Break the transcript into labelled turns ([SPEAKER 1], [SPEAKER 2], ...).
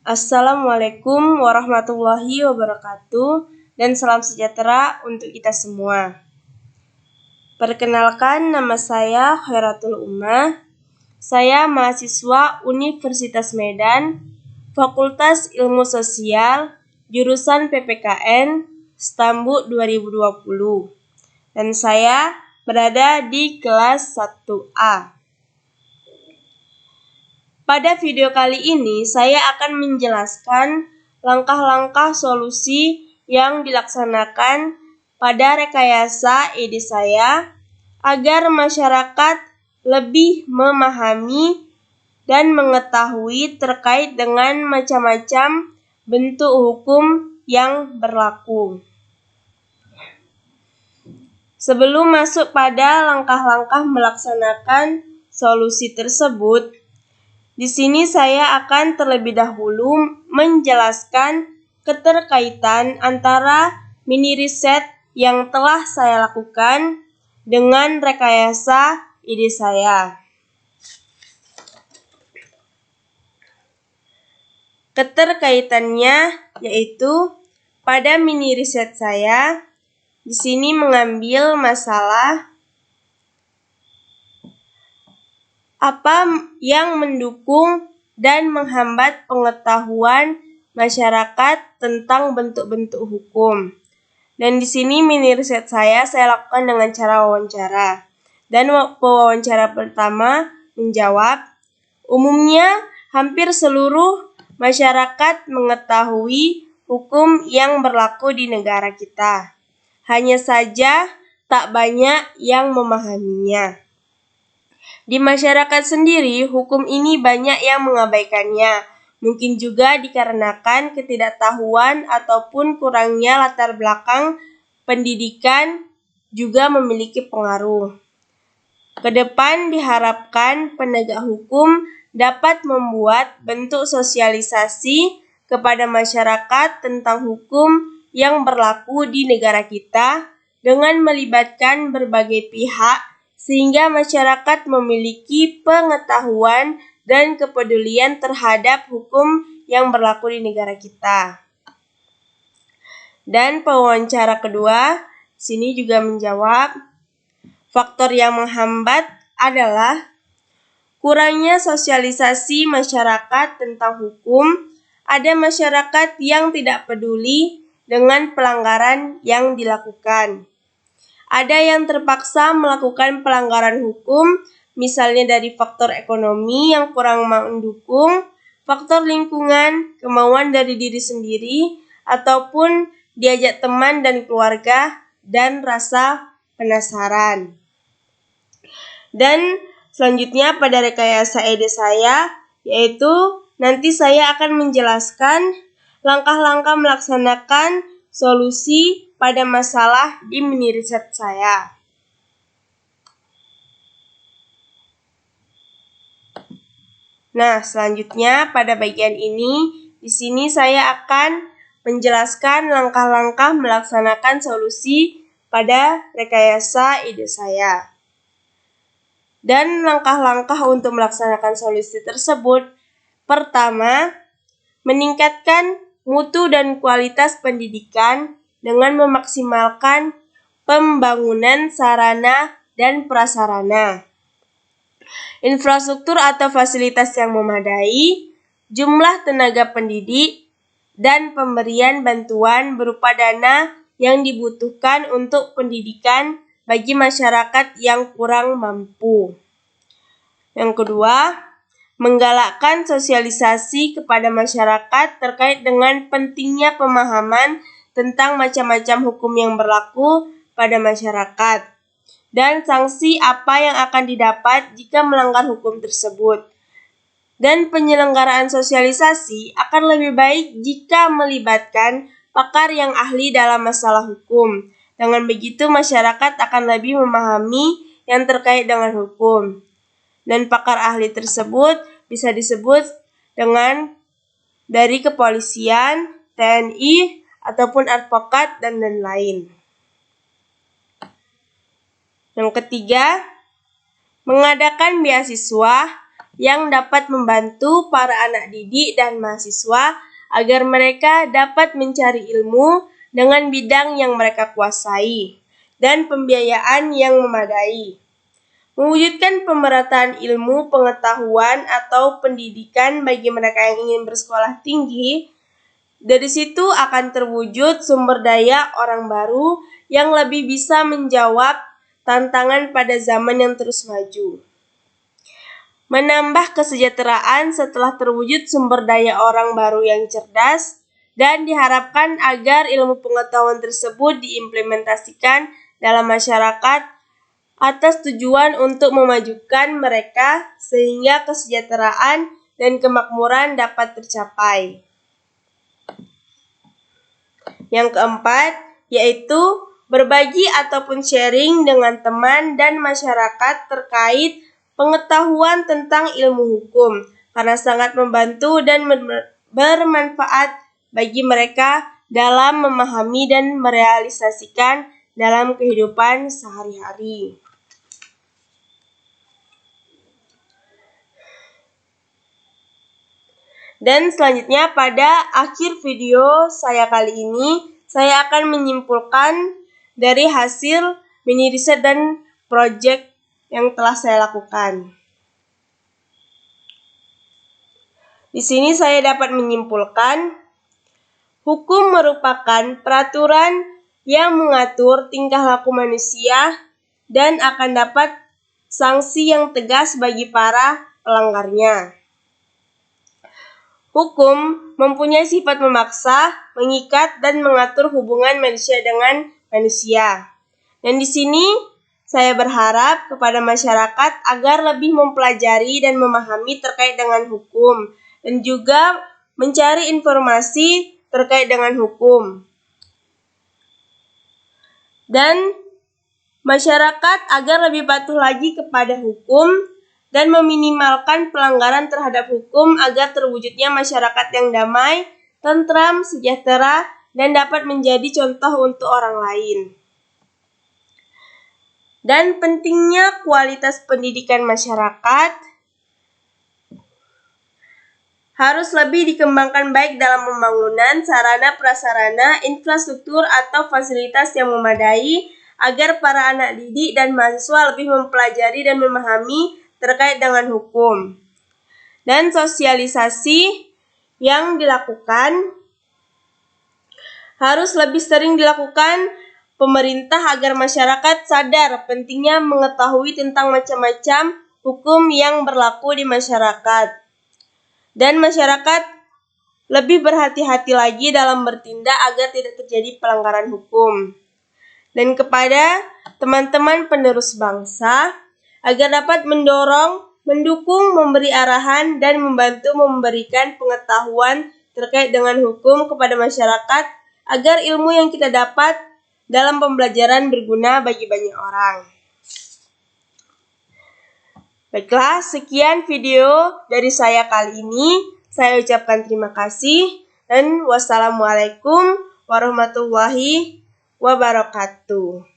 [SPEAKER 1] Assalamualaikum warahmatullahi wabarakatuh dan salam sejahtera untuk kita semua. Perkenalkan, nama saya Khairatul Ummah. Saya mahasiswa Universitas Medan, Fakultas Ilmu Sosial, jurusan PPKN, Stambu 2020. Dan saya berada di kelas 1A. Pada video kali ini, saya akan menjelaskan langkah-langkah solusi yang dilaksanakan pada rekayasa ide saya agar masyarakat lebih memahami dan mengetahui terkait dengan macam-macam bentuk hukum yang berlaku. Sebelum masuk pada langkah-langkah melaksanakan solusi tersebut, di sini saya akan terlebih dahulu menjelaskan keterkaitan antara mini riset yang telah saya lakukan dengan rekayasa ide saya. Keterkaitannya yaitu pada mini riset saya di sini mengambil masalah apa yang mendukung dan menghambat pengetahuan masyarakat tentang bentuk-bentuk hukum. Dan di sini mini riset saya lakukan dengan cara wawancara. Dan pewawancara pertama menjawab, umumnya hampir seluruh masyarakat mengetahui hukum yang berlaku di negara kita. Hanya saja tak banyak yang memahaminya. Di masyarakat sendiri, hukum ini banyak yang mengabaikannya. Mungkin juga dikarenakan ketidaktahuan ataupun kurangnya latar belakang pendidikan juga memiliki pengaruh. Kedepan diharapkan penegak hukum dapat membuat bentuk sosialisasi kepada masyarakat tentang hukum yang berlaku di negara kita dengan melibatkan berbagai pihak sehingga masyarakat memiliki pengetahuan dan kepedulian terhadap hukum yang berlaku di negara kita. Dan pewawancara kedua, sini juga menjawab, faktor yang menghambat adalah kurangnya sosialisasi masyarakat tentang hukum. Ada masyarakat yang tidak peduli dengan pelanggaran yang dilakukan. Ada yang terpaksa melakukan pelanggaran hukum, misalnya dari faktor ekonomi yang kurang mendukung, faktor lingkungan, kemauan dari diri sendiri, ataupun diajak teman dan keluarga, dan rasa penasaran. Dan selanjutnya pada rekayasa ide saya, yaitu nanti saya akan menjelaskan langkah-langkah melaksanakan solusi pada masalah di mini riset saya. Nah, selanjutnya pada bagian ini, di sini saya akan menjelaskan langkah-langkah melaksanakan solusi pada rekayasa ide saya. Dan langkah-langkah untuk melaksanakan solusi tersebut, pertama, meningkatkan mutu dan kualitas pendidikan dengan memaksimalkan pembangunan sarana dan prasarana, infrastruktur atau fasilitas yang memadai, jumlah tenaga pendidik, dan pemberian bantuan berupa dana yang dibutuhkan untuk pendidikan bagi masyarakat yang kurang mampu. Yang kedua, menggalakkan sosialisasi kepada masyarakat terkait dengan pentingnya pemahaman tentang macam-macam hukum yang berlaku pada masyarakat dan sanksi apa yang akan didapat jika melanggar hukum tersebut. Dan penyelenggaraan sosialisasi akan lebih baik jika melibatkan pakar yang ahli dalam masalah hukum. Dengan begitu masyarakat akan lebih memahami yang terkait dengan hukum. Dan pakar ahli tersebut bisa disebut dengan dari kepolisian, TNI, ataupun advokat, dan lain-lain. Yang ketiga, mengadakan beasiswa yang dapat membantu para anak didik dan mahasiswa agar mereka dapat mencari ilmu dengan bidang yang mereka kuasai dan pembiayaan yang memadai. Mewujudkan pemerataan ilmu pengetahuan atau pendidikan bagi mereka yang ingin bersekolah tinggi, dari situ akan terwujud sumber daya orang baru yang lebih bisa menjawab tantangan pada zaman yang terus maju. Menambah kesejahteraan setelah terwujud sumber daya orang baru yang cerdas, dan diharapkan agar ilmu pengetahuan tersebut diimplementasikan dalam masyarakat atas tujuan untuk memajukan mereka sehingga kesejahteraan dan kemakmuran dapat tercapai. Yang keempat, yaitu berbagi ataupun sharing dengan teman dan masyarakat terkait pengetahuan tentang ilmu hukum, karena sangat membantu dan bermanfaat bagi mereka dalam memahami dan merealisasikan dalam kehidupan sehari-hari. Dan selanjutnya pada akhir video saya kali ini, saya akan menyimpulkan dari hasil mini riset dan proyek yang telah saya lakukan. Di sini saya dapat menyimpulkan, hukum merupakan peraturan yang mengatur tingkah laku manusia dan akan dapat sanksi yang tegas bagi para pelanggarnya. Hukum mempunyai sifat memaksa, mengikat, dan mengatur hubungan manusia dengan manusia. Dan di sini saya berharap kepada masyarakat agar lebih mempelajari dan memahami terkait dengan hukum, dan juga mencari informasi terkait dengan hukum. Dan masyarakat agar lebih patuh lagi kepada hukum, dan meminimalkan pelanggaran terhadap hukum agar terwujudnya masyarakat yang damai, tentram, sejahtera, dan dapat menjadi contoh untuk orang lain. Dan pentingnya kualitas pendidikan masyarakat harus lebih dikembangkan baik dalam pembangunan sarana prasarana, infrastruktur, atau fasilitas yang memadai agar para anak didik dan mahasiswa lebih mempelajari dan memahami terkait dengan hukum. Dan sosialisasi yang dilakukan harus lebih sering dilakukan pemerintah agar masyarakat sadar pentingnya mengetahui tentang macam-macam hukum yang berlaku di masyarakat. Dan masyarakat lebih berhati-hati lagi dalam bertindak agar tidak terjadi pelanggaran hukum. Dan kepada teman-teman penerus bangsa, agar dapat mendorong, mendukung, memberi arahan, dan membantu memberikan pengetahuan terkait dengan hukum kepada masyarakat agar ilmu yang kita dapat dalam pembelajaran berguna bagi banyak orang. Baiklah, sekian video dari saya kali ini. Saya ucapkan terima kasih dan wassalamualaikum warahmatullahi wabarakatuh.